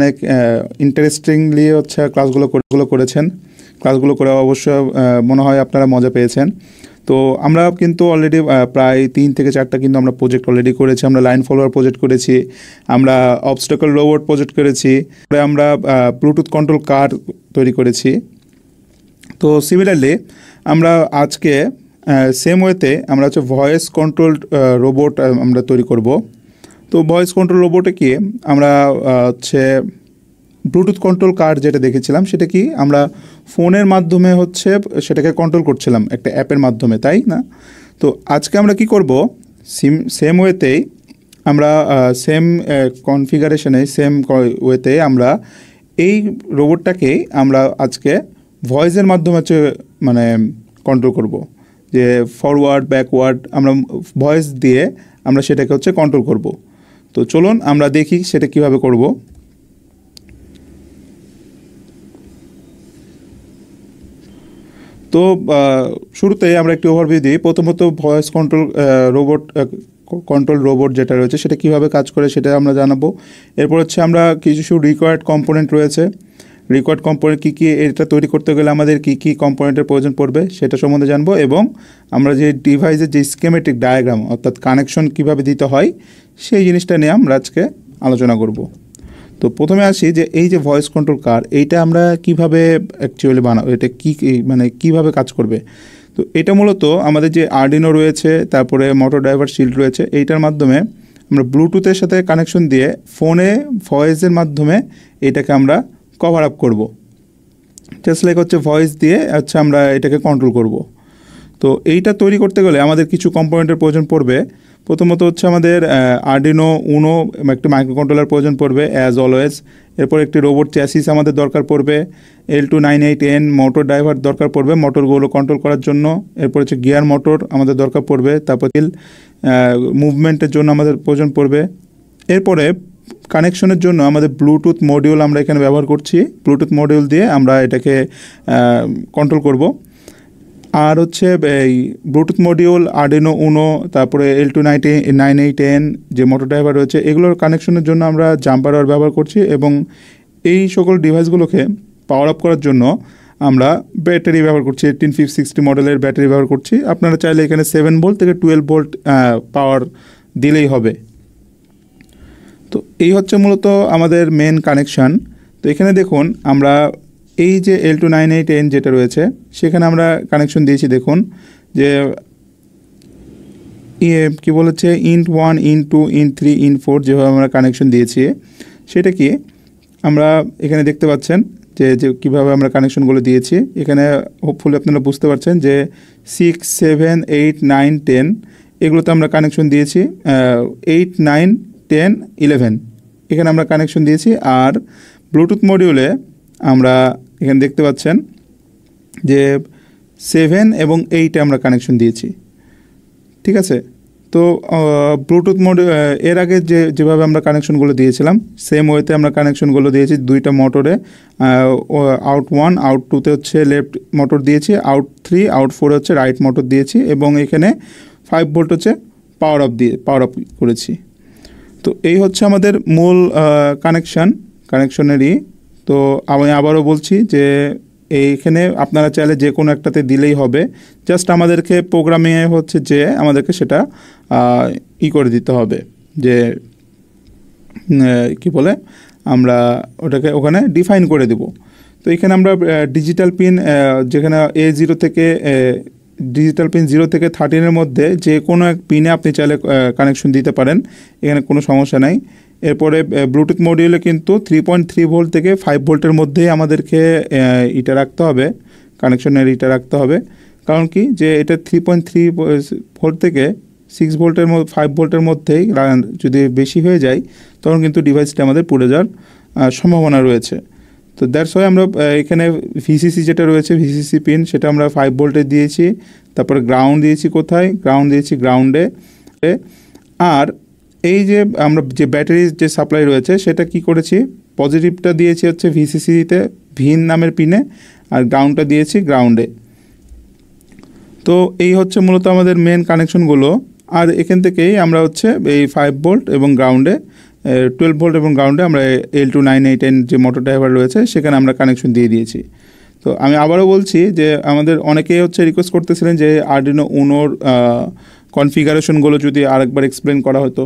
অনেক ইন্টারেস্টিংলি হচ্ছে ক্লাসগুলো করেছেন। ক্লাসগুলো করে অবশ্যই মনে হয় আপনারা মজা পেয়েছেন। তো আমরা কিন্তু অলরেডি প্রায় 3 থেকে 4টা কিন্তু আমরা প্রজেক্ট অলরেডি করেছি। আমরা লাইন ফলোয়ার প্রজেক্ট করেছি, আমরা অবস্টাকল রোবট প্রজেক্ট করেছি, আমরা ব্লুটুথ কন্ট্রোল কার তৈরি করেছি। তো সিমিলারলি আমরা আজকে সেম ওয়েতে আমরা হচ্ছে ভয়েস কন্ট্রোল রোবট আমরা তৈরি করব। তো ভয়েস কন্ট্রোল রোবটে কি আমরা হচ্ছে ব্লুটুথ কন্ট্রোল কার যেটা দেখেছিলাম সেটা কি আমরা ফোনের মাধ্যমে হচ্ছে সেটাকে কন্ট্রোল করছিলাম একটা অ্যাপের মাধ্যমে, তাই না? তো আজকে আমরা কি করব, সেম ওয়েতেই আমরা সেম কনফিগারেশনে সেম ওয়েতে আমরা এই রোবটটাকেই আমরা আজকে ভয়েসের মাধ্যমে হচ্ছে মানে কন্ট্রোল করব। যে ফরওয়ার্ড ব্যাকওয়ার্ড আমরা ভয়েস দিয়ে আমরা সেটাকে হচ্ছে কন্ট্রোল করব। তো চলুন আমরা দেখি সেটা কিভাবে করব। তো শুরুতে আমরা একটু ওভারভিউ দিই। প্রথমত ভয়েস কন্ট্রোল রোবট যেটা রয়েছে সেটা কিভাবে কাজ করে সেটা আমরা জানাবো। এরপর হচ্ছে আমরা কিছু রিকোয়ার্ড কম্পোনেন্ট রয়েছে, রিকোয়ার্ড কম্পোনেন্ট কী এটা তৈরি করতে গেলে আমাদের কী কম্পোনেন্টের প্রয়োজন পড়বে সেটা সম্বন্ধে জানবো, এবং আমরা যে ডিভাইসের যে স্কেমেটিক ডায়াগ্রাম অর্থাৎ কানেকশন কিভাবে দিতে হয় সেই জিনিসটা নিয়ে আমরা আজকে আলোচনা করব। তো প্রথমে আসি যে এই যে ভয়েস কন্ট্রোল কার এইটা আমরা কিভাবে অ্যাকচুয়ালি বানাবো, এটা মানে কিভাবে কাজ করবে। তো এটা মূলত আমাদের যে আরডিনো রয়েছে, তারপরে মোটর ড্রাইভার শিল্ড রয়েছে, এইটার মাধ্যমে আমরা ব্লুটুথের সাথে কানেকশন দিয়ে ফোনে ভয়েসের মাধ্যমে এটাকে আমরা কভার আপ করবো। জাস্ট লাইক হচ্ছে ভয়েস দিয়ে আচ্ছা আমরা এটাকে কন্ট্রোল করব। তো এইটা তৈরি করতে গেলে আমাদের কিছু কম্পোনেন্টের প্রয়োজন পড়বে। প্রথমত হচ্ছে আমাদের আরডিনো উনো একটি মাইক্রো কন্ট্রোলার প্রয়োজন পড়বে অ্যাজ অলওয়েজ। এরপর একটি রোবট চ্যাসিস আমাদের দরকার পড়বে, L298N মোটর ড্রাইভার দরকার পড়বে মোটরগুলো কন্ট্রোল করার জন্য। এরপর হচ্ছে গিয়ার মোটর আমাদের দরকার পড়বে, তারপর মুভমেন্টের জন্য আমাদের প্রয়োজন পড়বে। এরপরে কানেকশনের জন্য আমাদের ব্লুটুথ মডিউল আমরা এখানে ব্যবহার করছি, ব্লুটুথ মডিউল দিয়ে আমরা এটাকে কন্ট্রোল করব। আর হচ্ছে এই ব্লুটুথ মডিউল আরডিনো উনো, তারপরে L298N যে মোটর ড্রাইভার রয়েছে এগুলোর কানেকশনের জন্য আমরা জাম্পার ওয়্যার ব্যবহার করছি, এবং এই সকল ডিভাইসগুলোকে পাওয়ার আপ করার জন্য আমরা ব্যাটারি ব্যবহার করছি, 18560 মডেলের ব্যাটারি ব্যবহার করছি। আপনারা চাইলে এখানে 7 ভোল্ট থেকে 12 ভোল্ট পাওয়ার দিলেই হবে। তো এই হচ্ছে মূলত আমাদের মেন কানেকশান। তো এখানে দেখুন আমরা এই যে L298N যেটা রয়েছে সেখানে আমরা কানেকশন দিয়েছি। দেখুন যে কী বলেছে INT1 INT2 INT3 INT4 যেভাবে আমরা কানেকশন দিয়েছি সেটা কি আমরা এখানে দেখতে পাচ্ছেন যে কীভাবে আমরা কানেকশনগুলো দিয়েছি। এখানে হোপফুলি আপনারা বুঝতে পারছেন যে 6, 7, 8, 9, 10 এগুলোতে আমরা কানেকশন দিয়েছি। 8, 9, 10, 11 এখানে আমরা কানেকশন দিয়েছি। আর ব্লুটুথ মডিউলে আমরা এখানে দেখতে পাচ্ছেন যে 7 এবং 8 আমরা কানেকশন দিয়েছি, ঠিক আছে। তো ব্লুটুথ এর আগে যেভাবে আমরা কানেকশনগুলো দিয়েছিলাম সেম ওয়েতে আমরা কানেকশনগুলো দিয়েছি দুইটা মোটরে। আউট 1 আউট 2তে হচ্ছে লেফট মোটর দিয়েছি, আউট 3 আউট 4 হচ্ছে রাইট মোটর দিয়েছি, এবং এখানে 5 ভোল্ট হচ্ছে পাওয়ার আপ করেছি। তো এই হচ্ছে আমাদের মূল কানেকশনেরই। তো আমি আবারও বলছি যে এইখানে আপনারা চাইলে যে কোনো একটাতে দিলেই হবে, জাস্ট আমাদেরকে প্রোগ্রামিংয়ে হচ্ছে যে আমাদেরকে সেটা করে দিতে হবে যে কি বলে আমরা ওটাকে ওখানে ডিফাইন করে দেব। তো এখানে আমরা ডিজিটাল পিন যেখানে A0 থেকে ডিজিটাল পিন 0 থেকে 13 মধ্যে যে কোনো এক পিনে আপনি চাইলে কানেকশন দিতে পারেন, এখানে কোনো সমস্যা নাই। এরপরে ব্লুটুথ মডিউলে কিন্তু 3.3 ভোল্ট থেকে 5 ভোল্টের মধ্যেই আমাদেরকে এটা রাখতে হবে, কানেকশনের এটা রাখতে হবে। কারণ কি যে এটা 3.3 ভোল্ট থেকে 6 ভোল্টের 5 ভোল্টের মধ্যেই যদি বেশি হয়ে যায় তখন কিন্তু ডিভাইসটা আমাদের পুড়ে যাওয়ার সম্ভাবনা রয়েছে। তো দ্যাটস ওয়াই আমরা এখানে ভিসিসি যেটা রয়েছে ভিসিসি পিন সেটা আমরা 5 ভোল্টে দিয়েছি। তারপরে গ্রাউন্ড দিয়েছি, কোথায় গ্রাউন্ড দিয়েছি গ্রাউন্ডে। আর এই যে আমরা যে ব্যাটারির যে সাপ্লাই রয়েছে সেটা কি করেছি, পজিটিভটা দিয়েছি হচ্ছে ভিসিসিতে ভিন নামের পিনে, আর গ্রাউন্ডটা দিয়েছি গ্রাউন্ডে। তো এই হচ্ছে মূলত আমাদের মেন কানেকশনগুলো। আর এখান থেকেই আমরা হচ্ছে এই 5 ভোল্ট এবং গ্রাউন্ডে 12 ভোল্ট এবং গ্রাউন্ডে আমরা L2988 যে মোটর ড্রাইভার রয়েছে সেখানে আমরা কানেকশন দিয়ে দিয়েছি। তো আমি আবারও বলছি যে আমাদের অনেকেই হচ্ছে রিকোয়েস্ট করতেছিলেন যে আরডিনো উনোর কনফিগারেশনগুলো যদি আরেকবার এক্সপ্লেন করা হতো।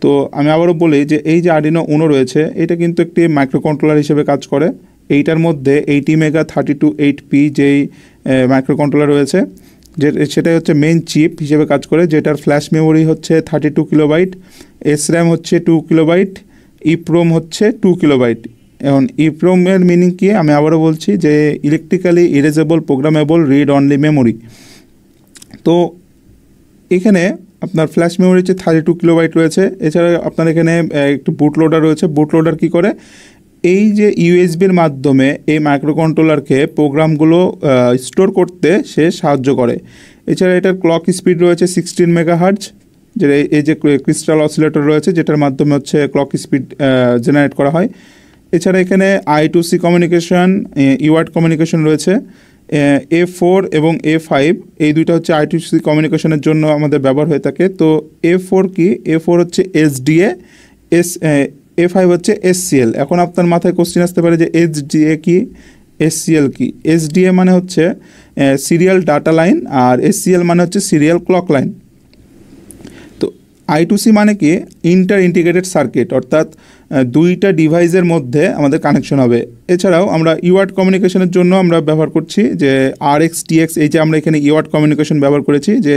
তো আমি আবারও বলি যে এই যে আরডিনো উনো রয়েছে এটা কিন্তু একটি মাইক্রো কন্ট্রোলার হিসেবে কাজ করে। এইটার মধ্যে 80 মেগা 32.8p যেই মাইক্রো কন্ট্রোলার রয়েছে সেটাই হচ্ছে মেন চিপ হিসেবে কাজ করে, যেটার ফ্ল্যাশ মেমোরি হচ্ছে 32 কিলোবাইট, SRAM হচ্ছে 2 কিলোবাইট, EEPROM হচ্ছে 2 কিলোবাইট। এখন EEPROM-এর মিনিং কি আমি আবারও বলছি যে electrically erasable programmable read only memory. তো এখানে আপনার ফ্ল্যাশ মেমোরি হচ্ছে 32 কিলোবাইট রয়েছে। এছাড়া আপনার এখানে একটু বুট লোডার রয়েছে। বুট লোডার কী করে, এই যে ইউএসবির মাধ্যমে এই মাইক্রো কন্ট্রোলারকে প্রোগ্রামগুলো স্টোর করতে সে সাহায্য করে। এছাড়া এটার ক্লক স্পিড রয়েছে 16 মেগাহার্জ, যেটা এই যে ক্রিস্টাল অসিলেটর রয়েছে যেটার মাধ্যমে হচ্ছে ক্লক স্পিড জেনারেট করা হয়। এছাড়া এখানে I2C কমিউনিকেশন, ইওয়ার্ড কমিউনিকেশন রয়েছে। A4 এবং A5 এই দুইটা হচ্ছে I2C কমিউনিকেশনের জন্য আমাদের ব্যবহার হয়ে থাকে। তো A4 কি, A4 হচ্ছে SDA, A5 হচ্ছে SCL। এখন আপনার মাথায় কোশ্চেন আসতে পারে যে SDA কি, SCL কি। SDA মানে হচ্ছে সিরিয়াল ডাটা লাইন আর SCL মানে হচ্ছে সিরিয়াল ক্লক লাইন। তো I2C মানে কি, ইন্টার ইন্টিগ্রেটেড সার্কিট, অর্থাৎ দুইটা ডিভাইসের মধ্যে আমাদের কানেকশন হবে। এছাড়াও আমরা ইওয়ার্ড কমিউনিকেশনের জন্য আমরা ব্যবহার করছি যে RX TX, এই যে আমরা এখানে ইওয়ার্ড কমিউনিকেশন ব্যবহার করেছি যে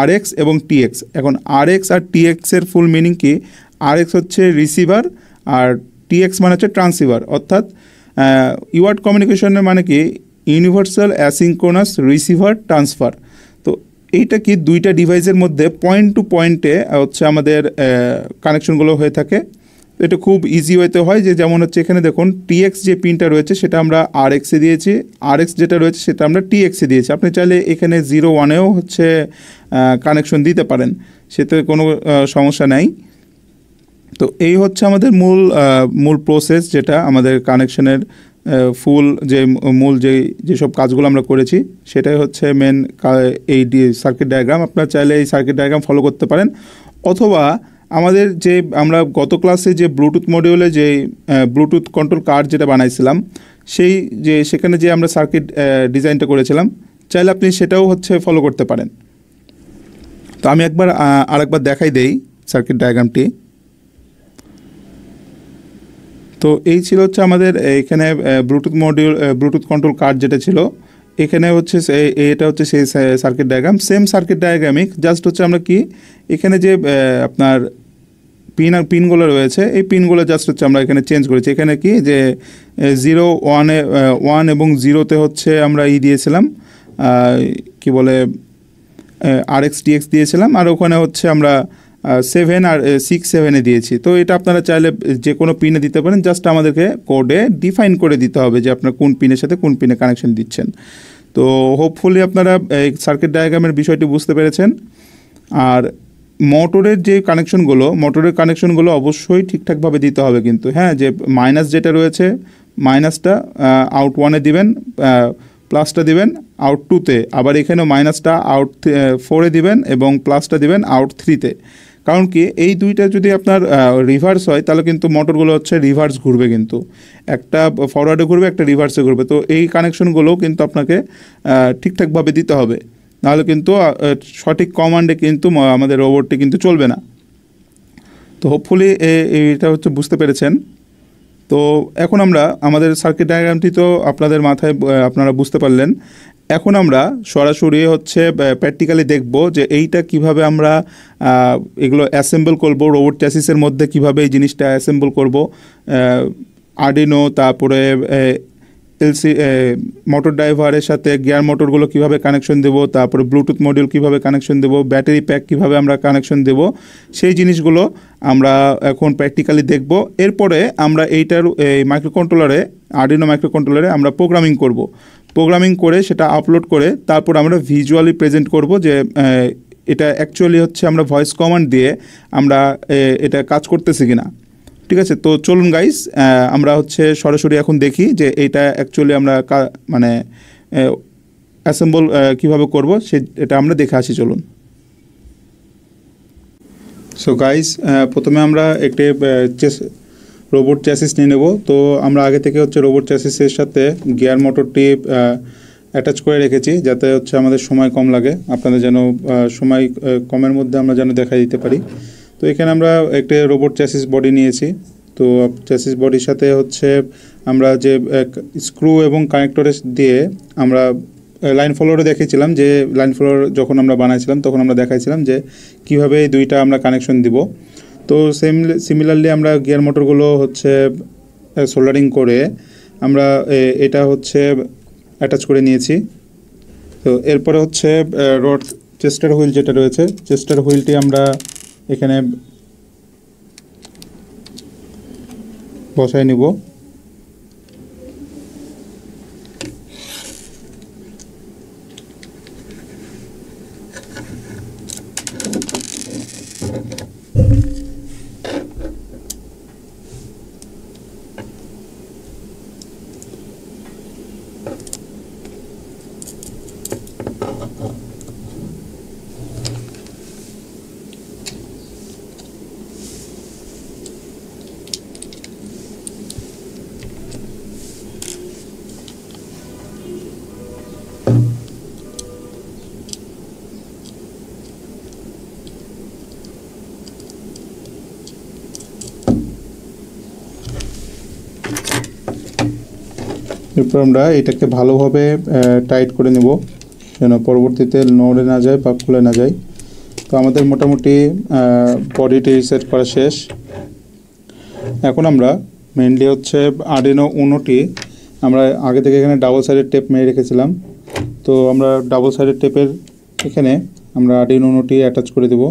RX এবং TX। এখন RX আর TX এর ফুল মিনিং কি, RX হচ্ছে রিসিভার আর TX মানে হচ্ছে ট্রান্সিভার, অর্থাৎ ইওয়ার্ড কমিউনিকেশনের মানে কি ইউনিভার্সাল অ্যাসিঙ্ক্রোনাস রিসিভার ট্রান্সফার। তো এইটা কি দুইটা ডিভাইসের মধ্যে পয়েন্ট টু পয়েন্টে হচ্ছে আমাদের কানেকশনগুলো হয়ে থাকে। এটা খুব ইজি ওয়েতে হয়, যে যেমন হচ্ছে এখানে দেখুন TX যে পিনটা রয়েছে সেটা আমরা RX-এ দিয়েছি, RX যেটা রয়েছে সেটা আমরা TX-এ দিয়েছি। আপনি চাইলে এখানে 0-1-এও হচ্ছে কানেকশন দিতে পারেন, সেতে কোনো সমস্যা নাই। তো এই হচ্ছে আমাদের মূল প্রসেস, যেটা আমাদের কানেকশনের মূল যেসব কাজগুলো আমরা করেছি সেটাই হচ্ছে মেন এই সার্কিট ডায়াগ্রাম। আপনারা চাইলে এই সার্কিট ডায়াগ্রাম ফলো করতে পারেন, অথবা আমাদের যে আমরা গত ক্লাসে যে ব্লুটুথ মডিউলে যে ব্লুটুথ কন্ট্রোল কার্ড যেটা বানাইছিলাম সেখানে যে আমরা সার্কিট ডিজাইনটা করেছিলাম, চাইলে আপনি সেটাও হচ্ছে ফলো করতে পারেন। তো আমি আরেকবার দেখাই দেই সার্কিট ডায়াগ্রামটি। তো এই ছিল হচ্ছে আমাদের এখানে ব্লুটুথ কন্ট্রোল কার্ড যেটা ছিল, এখানে হচ্ছে এটা হচ্ছে সেই circuit diagram, same circuit diagrammatic, just হচ্ছে আমরা কি এখানে যে আপনার পিনগুলো রয়েছে এই পিনগুলো জাস্ট হচ্ছে আমরা এখানে চেঞ্জ করেছি। এখানে কি যে 1 এবং 0-তে হচ্ছে আমরা দিয়েছিলাম কি বলে RX TX দিয়েছিলাম, আর ওখানে হচ্ছে আমরা 7 আর 6-7-এ দিয়েছি। তো এটা আপনারা চাইলে যে কোনো পিনে দিতে পারেন, জাস্ট আমাদেরকে কোডে ডিফাইন করে দিতে হবে যে আপনার কোন পিনের সাথে কোন পিনে কানেকশন দিচ্ছেন। তো হোপফুলি আপনারা এই সার্কিট ডায়াগ্রামের বিষয়টি বুঝতে পেরেছেন। আর মোটরের কানেকশনগুলো অবশ্যই ঠিকঠাকভাবে দিতে হবে কিন্তু, হ্যাঁ, যে মাইনাস যেটা রয়েছে মাইনাসটা আউট 1-এ দিবেন, প্লাসটা দিবেন আউট 2-তে, আবার এখানেও মাইনাসটা আউট 4-এ দিবেন এবং প্লাসটা দিবেন আউট 3-তে। কারণ কি এই দুইটা যদি আপনার রিভার্স হয় তাহলে কিন্তু মোটরগুলো হচ্ছে রিভার্স ঘুরবে, কিন্তু একটা ফরওয়ার্ডে ঘুরবে একটা রিভার্সে ঘুরবে। তো এই কানেকশনগুলো কিন্তু আপনাকে ঠিকঠাকভাবে দিতে হবে, নাহলে কিন্তু সঠিক কমান্ডে কিন্তু আমাদের রোবটটি কিন্তু চলবে না। তো হোপফুলি এটা হচ্ছে বুঝতে পেরেছেন। তো এখন আমরা আমাদের সার্কিট ডায়াগ্রামটি তো আপনাদের মাথায় আপনারা বুঝতে পারলেন। এখন আমরা সরাসরি হচ্ছে প্র্যাকটিক্যালি দেখব যে এইটা কিভাবে আমরা এগুলো অ্যাসেম্বল করব, রোবট চ্যাসিসের মধ্যে কিভাবে এই জিনিসটা অ্যাসেম্বল করব, আর্ডিনো, তারপরে মোটর ড্রাইভারের সাথে গিয়ার মোটরগুলো কিভাবে কানেকশন দেব, তারপরে ব্লুটুথ মডিউল কিভাবে কানেকশন দেব, ব্যাটারি প্যাক কিভাবে আমরা কানেকশন দেব, সেই জিনিসগুলো আমরা এখন প্র্যাকটিক্যালি দেখব। এরপরে আমরা এইটার আর্ডিনো মাইক্রো কন্ট্রোলারে আমরা প্রোগ্রামিং করে সেটা আপলোড করে তারপর আমরা ভিজুয়ালি প্রেজেন্ট করব যে এটা অ্যাকচুয়ালি হচ্ছে আমরা ভয়েস কমান্ড দিয়ে আমরা এটা কাজ করতেছি কিনা। ঠিক আছে, তো চলুন গাইস আমরা হচ্ছে সরাসরি এখন দেখি যে এইটা অ্যাকচুয়ালি আমরা মানে অ্যাসেম্বল কীভাবে করব এটা আমরা দেখে আসি। চলুন। সো গাইস, প্রথমে আমরা একটি রোবট চ্যাসিস নিয়ে নেব। তো আমরা আগে থেকে হচ্ছে রোবট চ্যাসিসের সাথে গিয়ার মোটরটি অ্যাটাচ করে রেখেছি, যাতে হচ্ছে আমাদের সময় কম লাগে, আপনাদের যেন সময় কমের মধ্যে আমরা যেন দেখাই দিতে পারি। তো এখানে আমরা একটি রোবট চ্যাসিস বডি নিয়েছি। তো চ্যাসিস বডির সাথে হচ্ছে আমরা যে স্ক্রু এবং কানেক্টরের দিয়ে আমরা লাইন ফলোয়ারে দেখিয়েছিলাম, যে লাইন ফলোয়ার যখন আমরা বানাইছিলাম তখন আমরা দেখাইছিলাম যে কীভাবে এই দুইটা আমরা কানেকশন দিব। তো সিমিলারলি আমরা গিয়ার মোটরগুলো হচ্ছে সোল্ডারিং করে আমরা এটা হচ্ছে অ্যাটাচ করে নিয়েছি। তো এরপরে হচ্ছে রড চেস্টার হুইল যেটা রয়েছে, চেস্টার হুইলটি আমরা এখানে বসায় নিব। এরপর আমরা এটাকে ভালোভাবে টাইট করে নেব, যেন পরবর্তীতে নড়ে না যায় বা খুলে না যায়। তো আমাদের মোটামুটি বডিটি সেট করা শেষ। এখন আমরা মেনলি হচ্ছে আরডিনো উনোটি আমরা আগে থেকে এখানে ডাবল সাইডের টেপ মেরে রেখেছিলাম। তো আমরা ডাবল সাইডের টেপের এখানে আমরা আরডিনো উনোটি অ্যাটাচ করে দেব।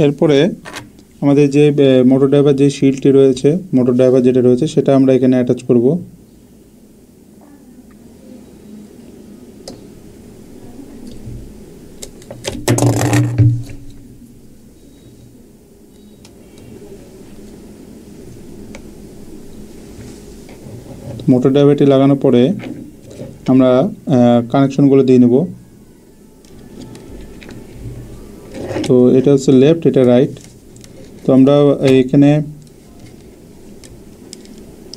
এরপরে আমাদের যে মোটর ড্রাইভার যে শিল্ডটি রয়েছে, মোটর ড্রাইভার যেটা রয়েছে সেটা আমরা এখানে অ্যাটাচ করব। মোটর ড্রাইভারটি লাগানোর পরে আমরা কানেকশনগুলো দিয়ে নেব। তো এটা হচ্ছে লেফট, এটা রাইট। তো আমরা এখানে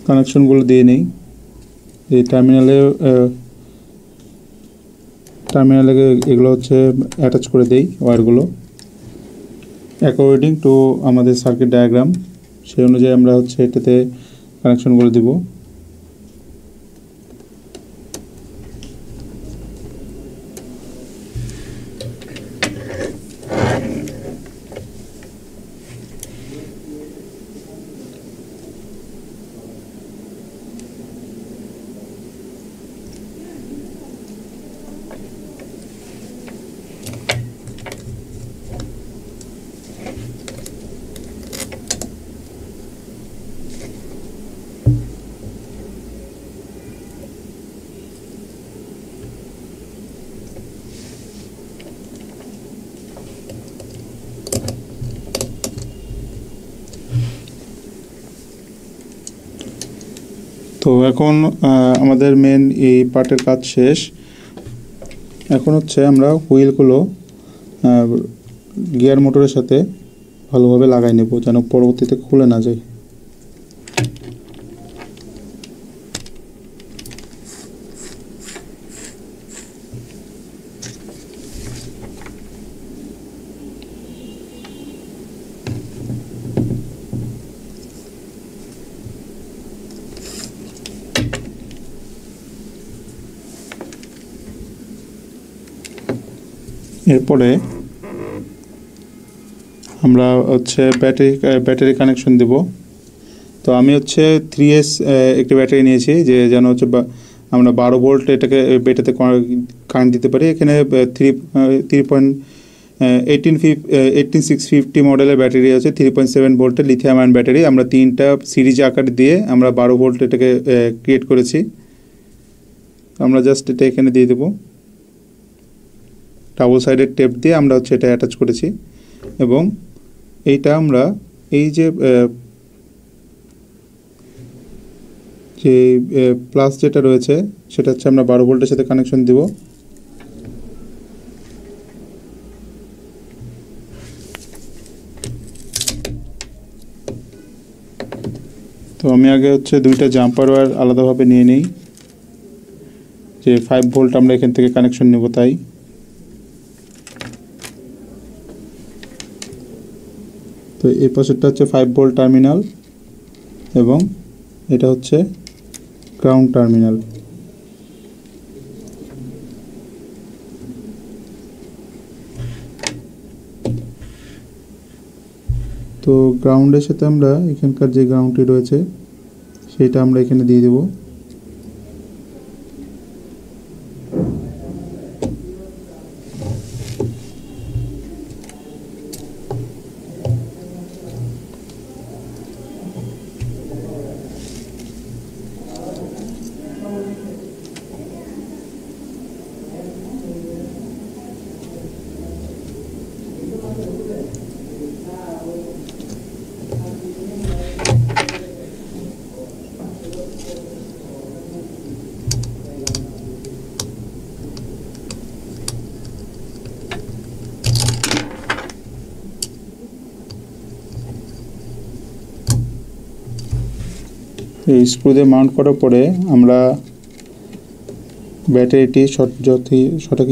কানেকশনগুলো দিয়ে নিই। এই টার্মিনালে এগুলো হচ্ছে অ্যাটাচ করে দেই ওয়্যারগুলো অ্যাকর্ডিং টু আমাদের সার্কিট ডায়াগ্রাম। সেই অনুযায়ী আমরা হচ্ছে এটাতে কানেকশনগুলো দিব। তো এখন আমাদের মেন এই পার্টের কাজ শেষ। এখন হচ্ছে আমরা হুইলগুলো গিয়ার মোটরের সাথে ভালোভাবে লাগাই নেব, যেন পরবর্তীতে খুলে না যায়। এরপরে আমরা হচ্ছে ব্যাটারি কানেকশন দেব। তো আমি হচ্ছে 3S একটি ব্যাটারি নিয়েছি, যে যেন হচ্ছে আমরা 12 ভোল্ট এটাতে কারেন্ট দিতে পারি। এখানে 18650 মডেলের ব্যাটারি আছে, 3.7 ভোল্টের লিথিয়াম আয়ন ব্যাটারি। আমরা 3টা সিরিজ আকার দিয়ে আমরা 12 ভোল্ট এটাকে ক্রিয়েট করেছি। আমরা জাস্ট এটা এখানে দিয়ে দেবো। ডাবল সাইডের টেপ দিয়ে আমরা হচ্ছে এটা অ্যাটাচ করেছি, এবং এইটা আমরা এই যে যে প্লাস যেটা রয়েছে সেটা হচ্ছে আমরা 12 ভোল্টের সাথে কানেকশন দিব। তো আমি আগে হচ্ছে দুইটা জাম্পার ওয়্যার আলাদাভাবে নিয়ে নিই, যে 5 ভোল্ট আমরা এখান থেকে কানেকশন নেব তাই। তো এই পাশেরটা হচ্ছে 5 ভোল্ট টার্মিনাল এবং এটা হচ্ছে গ্রাউন্ড টার্মিনাল। তো গ্রাউন্ডের সাথে আমরা এখানকার যে গ্রাউন্ডটি রয়েছে সেটা আমরা এখানে দিয়ে দেব। এই স্ক্রু দিয়ে মাউন্ট করার পরে আমরা ব্যাটারিটি সঠিক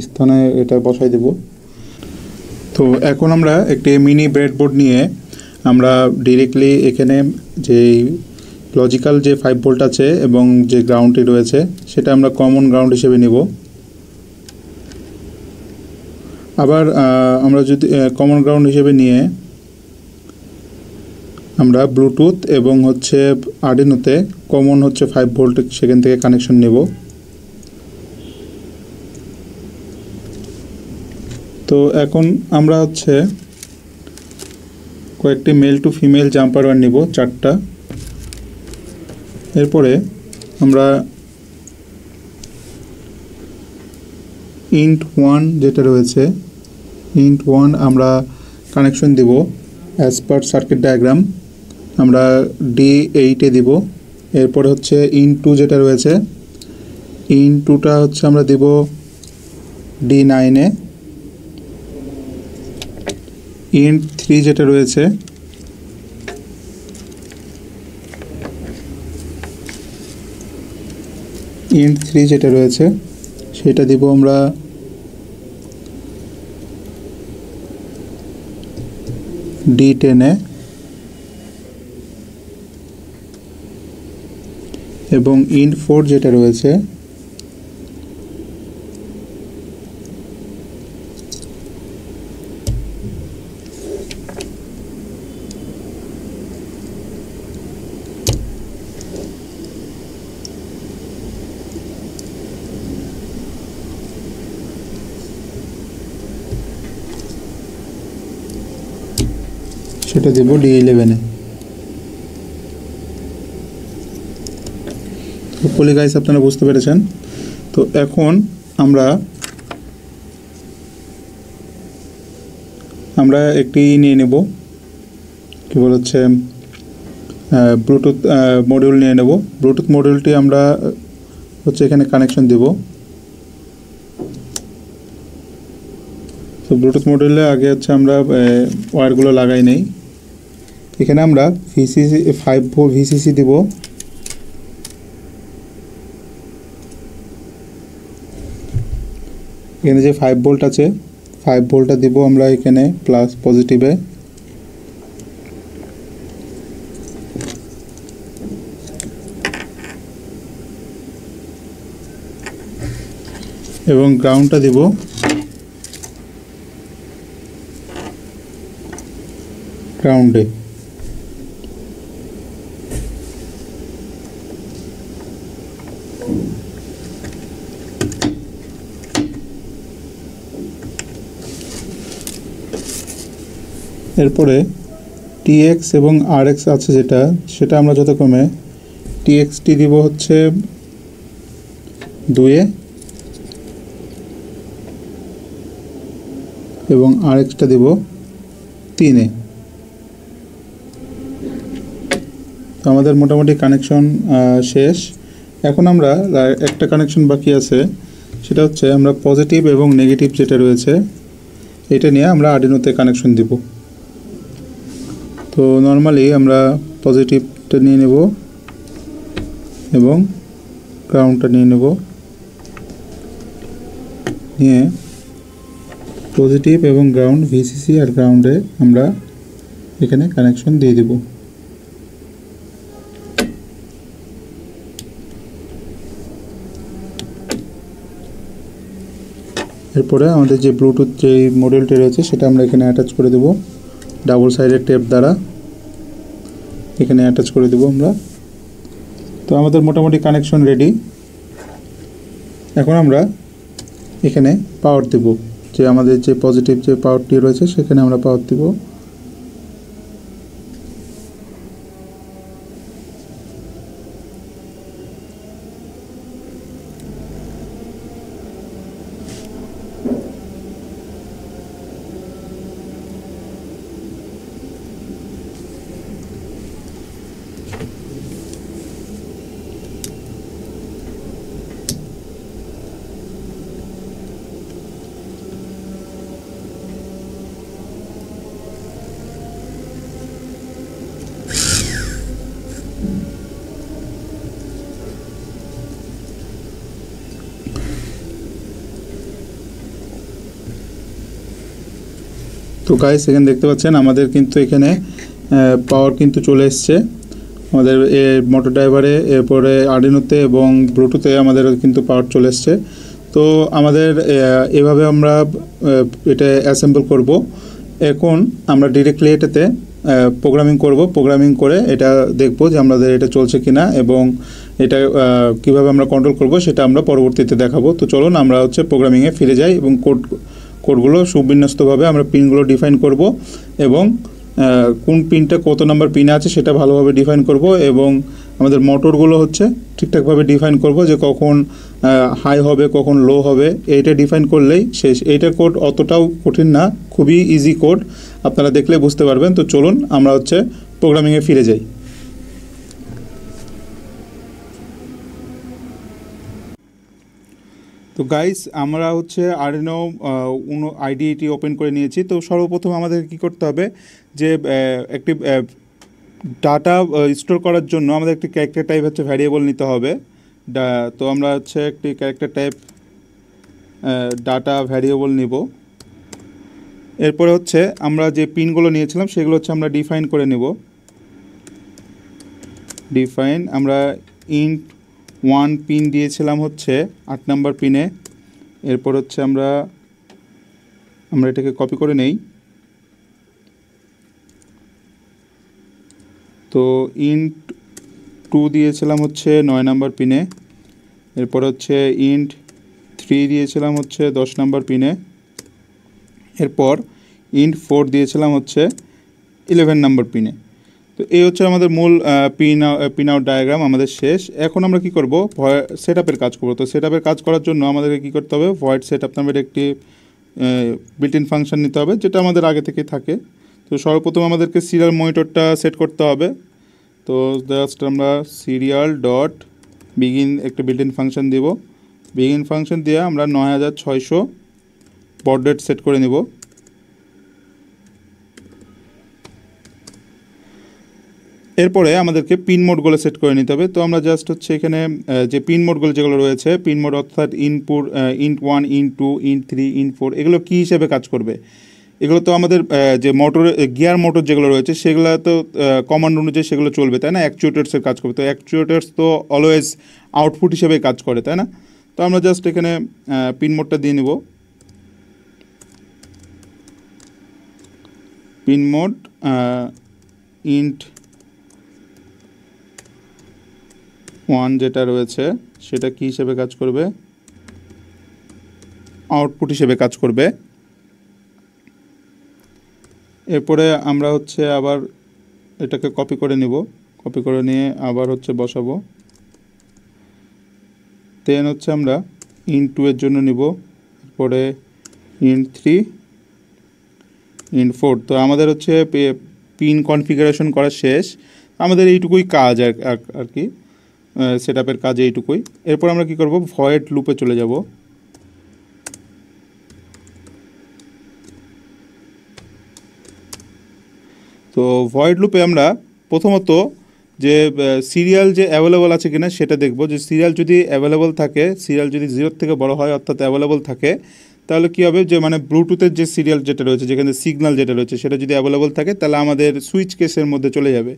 স্থানে এটা বসাই দেব। তো এখন আমরা একটি মিনি ব্রেডবোর্ড নিয়ে আমরা ডিরেক্টলি এখানে যে লজিক্যাল যে 5 ভোল্ট আছে এবং যে গ্রাউন্ডটি রয়েছে সেটা আমরা কমন গ্রাউন্ড হিসেবে নেব। আবার আমরা যদি কমন গ্রাউন্ড হিসেবে নিয়ে আমরা ব্লুটুথ এবং হচ্ছে আর্ডিনোতে কমন হচ্ছে 5 ভোল্ট সেখান থেকে কানেকশন নেব। তো এখন আমরা হচ্ছে কয়েকটি male to female jumper wire নিব 4টা। এরপরে আমরা ইন্ট 1 যেটা রয়েছে ইন্ট 1 আমরা কানেকশন দেব অ্যাজ পার সার্কিট ডায়াগ্রাম। আমরা D8-এ দিব। এরপরে হচ্ছে ইন্ট 2 যেটা রয়েছে ইন্ট 2টা হচ্ছে আমরা দেব D9-এ। ইন্ট 3 যেটা রয়েছে সেটা দিব আমরা D10-এ। এবং ইন্ট 4 যেটা রয়েছে সেটা দেব D11-এ। হোপফুলি গাইস আপনারা বুঝতে পেরেছেন। তো এখন আমরা একটি নিয়ে নেব, কি বলা হচ্ছে ব্লুটুথ মডিউল নিয়ে নেব। ব্লুটুথ মডিউলটি আমরা হচ্ছে এখানে কানেকশন দেব। তো ব্লুটুথ মডিউলে আগে হচ্ছে আমরা ওয়্যারগুলো লাগাই নেই। এখানে আমরা ভিসিসি 5 ভোল্ট ভিসিসি দেব। এখানে যে 5 ভোল্ট আছে 5 ভোল্টটা দিব আমরা এখানে প্লাস পজিটিভে। এবং গ্রাউন্ডটা দিব গ্রাউন্ডে। এরপরে টিএক্স এবং আরএক্স আছে সেটা আমরা যথাক্রমে টিএক্সটি দিব হচ্ছে 2-এ এবং আরএক্সটা দিব 3-এ। তো আমাদের মোটামুটি কানেকশন শেষ। এখন আমরা একটা কানেকশন বাকি আছে, সেটা হচ্ছে আমরা পজিটিভ এবং নেগেটিভ যেটা রয়েছে এটা নিয়ে আমরা আর্ডিনোতে কানেকশন দিব। তো নর্মালি আমরা পজিটিভটা নিয়ে নেব এবং গ্রাউন্ডটা নিয়ে নেব, নিয়ে পজিটিভ এবং গ্রাউন্ড ভিসিসি আর গ্রাউন্ডে আমরা এখানে কানেকশন দিয়ে দেব। এরপরে আমাদের যে ব্লুটুথ যে মডেলটি রয়েছে সেটা আমরা এখানে অ্যাটাচ করে দেব ডাবল সাইডের টেপ দ্বারা, এখানে অ্যাটাচ করে দেব আমরা। তো আমাদের মোটামুটি কানেকশন রেডি। এখন আমরা এখানে পাওয়ার দেব, যে আমাদের যে পজিটিভ যে পাওয়ারটি রয়েছে সেখানে আমরা পাওয়ার দেব। তো গাইস এখানে দেখতে পাচ্ছেন আমাদের কিন্তু এখানে পাওয়ার কিন্তু চলে এসছে আমাদের মোটর ড্রাইভারে, এরপরে আর্ডিনোতে এবং ব্লুটুথে আমাদের কিন্তু পাওয়ার চলে এসছে। তো আমাদের এভাবে আমরা এটা অ্যাসেম্বল করব। এখন আমরা ডিরেক্টলি এটাতে প্রোগ্রামিং করব, প্রোগ্রামিং করে এটা দেখব যে আমাদের এটা চলছে কিনা এবং এটা কিভাবে আমরা কন্ট্রোল করব সেটা আমরা পরবর্তীতে দেখাবো। তো চলুন আমরা হচ্ছে প্রোগ্রামিংয়ে ফিরে যাই এবং কোডগুলো সুবিন্যস্তভাবে আমরা পিনগুলো ডিফাইন করব এবং কোন পিনটা কত নাম্বার পিন আছে সেটা ভালোভাবে ডিফাইন করব এবং আমাদের মোটরগুলো হচ্ছে ঠিকঠাকভাবে ডিফাইন করব যে কখন হাই হবে কখন লো হবে, এইটা ডিফাইন করলেই শেষ। এইটার কোড অতটাও কঠিন না, খুবই ইজি কোড, আপনারা দেখলে বুঝতে পারবেন। তো চলুন আমরা হচ্ছে প্রোগ্রামিংয়ে ফিরে যাই। তো গাইস আমরা হচ্ছে আরডিনো উনো আইডিইটি ওপেন করে নিয়েছি। তো সর্বপ্রথম আমাদের কি করতে হবে যে একটি ডাটা স্টোর করার জন্য আমাদের একটি ক্যারেক্টার টাইপ হচ্ছে ভ্যারিয়েবল নিতে হবে। তো আমরা হচ্ছে একটি ক্যারেক্টার টাইপ ডাটা ভ্যারিয়েবল নিব। এরপরে হচ্ছে আমরা যে পিনগুলো নিয়েছিলাম সেগুলো হচ্ছে আমরা ডিফাইন করে নেব। ডিফাইন আমরা ইন্ট 1 পিন দিয়েছিলাম হচ্ছে 8 নাম্বার পিনে। এরপর হচ্ছে আমরা এটাকে কপি করে নেই। তো ইন্ট 2 দিয়েছিলাম হচ্ছে 9 নাম্বার পিনে। এরপর হচ্ছে ইন্ট 3 দিয়েছিলাম হচ্ছে 10 নাম্বার পিনে। এরপর ইন্ট 4 দিয়েছিলাম হচ্ছে 11 নাম্বার পিনে। তো এই হচ্ছে আমাদের মূল পিন আউট ডায়াগ্রাম আমাদের শেষ। এখন আমরা কি করব, সেট আপের কাজ করব। তো সেট আপের কাজ করার জন্য আমাদেরকে কী করতে হবে, ভয়েড সেট আপ নামের একটি বিল্ট ইন ফাংশন নিতে হবে যেটা আমাদের আগে থেকে থাকে। তো সর্বপ্রথম আমাদেরকে সিরিয়াল মনিটরটা সেট করতে হবে। তো জাস্ট আমরা সিরিয়াল ডট বিগিন একটা বিল্ট ইন ফাংশন দিব। বিগিন ফাংশন দিয়ে আমরা 9600 বড রেট সেট করে নিব। এরপরে আমাদেরকে পিন মোডগুলো সেট করে নিতে হবে। তো আমরা জাস্ট হচ্ছে এখানে যে পিন মোডগুলো যেগুলো রয়েছে, পিন মোড অর্থাৎ input int 1 int 2 int 3 int 4 এগুলো কী হিসেবে কাজ করবে, এগুলো তো আমাদের যে মোটর গিয়ার মোটর যেগুলো রয়েছে সেগুলো তো কমান্ড অনুযায়ী সেগুলো চলবে, তাই না? অ্যাকচুয়েটার্সের কাজ করবে। তো অ্যাকচুয়েটার্স তো অলওয়েজ আউটপুট হিসেবে কাজ করে, তাই না? তো আমরা জাস্ট এখানে পিন মোডটা দিয়ে নিব। পিন মোড ইন্ট 1 যেটা রয়েছে সেটা কি হিসেবে কাজ করবে, আউটপুট হিসেবে কাজ করবে। এরপরে আমরা হচ্ছে আবার এটাকে কপি করে নিব, কপি করে নিয়ে আবার হচ্ছে বসাবো। দেন হচ্ছে আমরা ইন্ট 2 এর জন্য নিব, এরপরে ইন্ট 3 ইন্ট 4। তো আমাদের হচ্ছে পিন কনফিগারেশন করা শেষ। আমাদের এইটুকুই কাজ আর কি, সেটআপের কাজ এইটুকুই। এরপর আমরা কি করব, ভয়েড লুপে চলে যাব। তো ভয়েড লুপে আমরা প্রথমত যে সিরিয়াল যে অ্যাভেলেবল আছে কিনা সেটা দেখব। যে সিরিয়াল যদি অ্যাভেলেবল থাকে, সিরিয়াল যদি 0 থেকে বড় হয় অর্থাৎ অ্যাভেলেবল থাকে, তাহলে কী হবে, যে মানে ব্লুটুথের যে সিরিয়াল যেটা রয়েছে, যেখানে সিগন্যাল যেটা রয়েছে সেটা যদি অ্যাভেলেবল থাকে তাহলে আমাদের সুইচ কেসের মধ্যে চলে যাবে।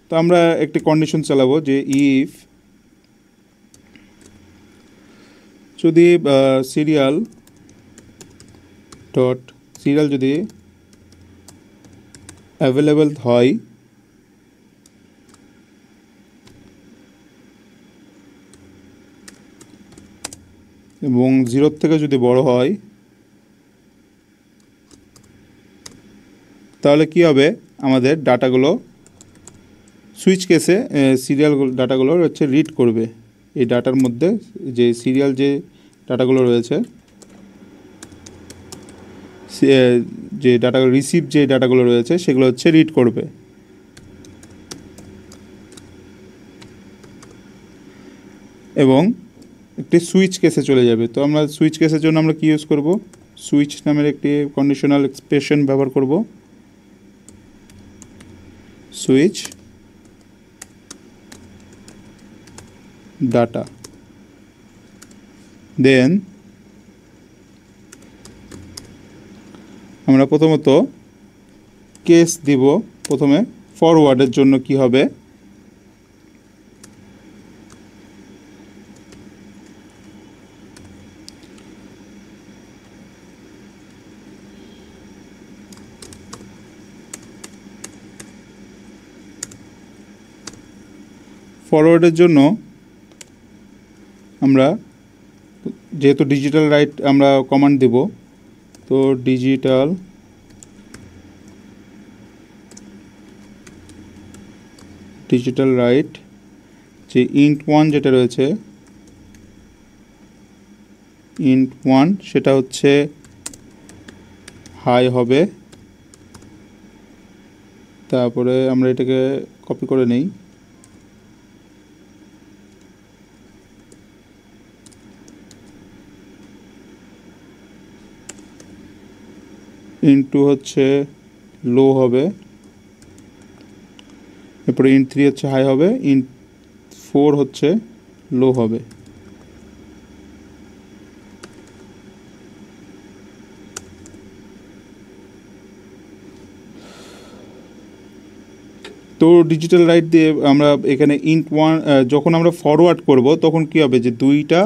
তো আমরা একটি কন্ডিশন চালাবো যে ইফ যদি সিরিয়াল যদি অ্যাভেলেবল হয় এবং 0 থেকে যদি বড় হয়, তাহলে কি হবে, আমাদের ডাটাগুলো সুইচ কেসে সিরিয়াল ডাটাগুলো হচ্ছে রিড করবে। এই ডাটার মধ্যে যে সিরিয়াল যে ডাটাগুলো রয়েছে, যে ডাটা রিসিভ যে ডাটাগুলো রয়েছে সেগুলো হচ্ছে রিড করবে। এবং একটি সুইচ কেসে চলে যাবে। তো আমরা সুইচ কেসের জন্য আমরা কি ইউজ করব, সুইচ নামের একটি কন্ডিশনাল এক্সপ্রেশন ব্যবহার করব। সুইচ ডাটা, দেন আমরা প্রথমত কেস দিব। প্রথমে ফরওয়ার্ডের জন্য কি হবে, ফরওয়ার্ডের জন্য আমরা যেহেতু ডিজিটাল রাইট আমরা কমান্ড দেব, তো ডিজিটাল রাইট যে int1 যেটা রয়েছে, int1 সেটা হচ্ছে হাই হবে। তারপরে আমরা এটাকে কপি করে নেই, int2 হচ্ছে লো হবে, এরপরে int3 হচ্ছে হাই হবে, int4 হচ্ছে লো হবে। তো ডিজিটাল রাইট দিয়ে আমরা এখানে int1 যখন আমরা ফরওয়ার্ড করব তখন কি হবে, যে দুইটা